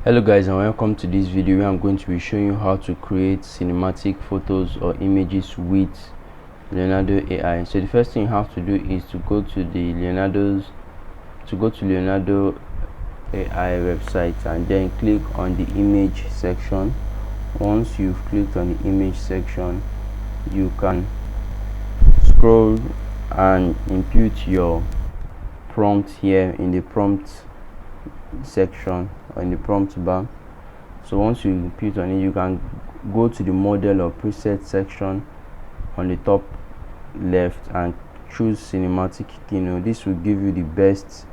Hello guys, and welcome to this video where I'm going to be showing you how to create cinematic photos or images with Leonardo AI. So the first thing you have to do is to go to the Leonardo AI website and then click on the image section. Once you've clicked on the image section, you can scroll and input your prompt here in the prompt section or in the prompt bar. So once you input on it, you can go to the model or preset section on the top left and choose cinematic keynote. This will give you the best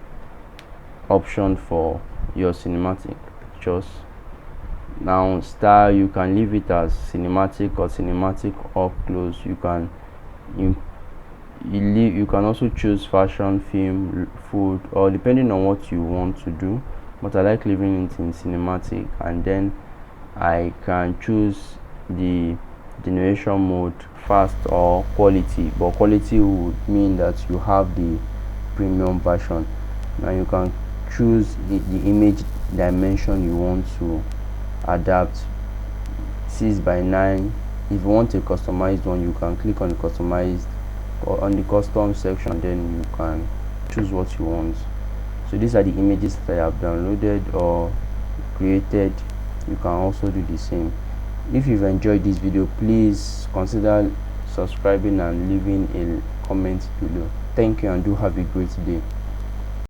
option for your cinematic pictures. Now style, you can leave it as cinematic or cinematic up close. You can also choose fashion, film, food, or depending on what you want to do, but I like leaving it in cinematic. And then I can choose the generation mode, fast or quality, but quality would mean that you have the premium version. Now you can choose the image dimension you want to adapt, 6:9. If you want a customized one, you can click on the customized or on the custom section, then you can choose what you want. So these are the images that I have downloaded or created. You can also do the same. If you've enjoyed this video, please consider subscribing and leaving a comment below. Thank you and do have a great day.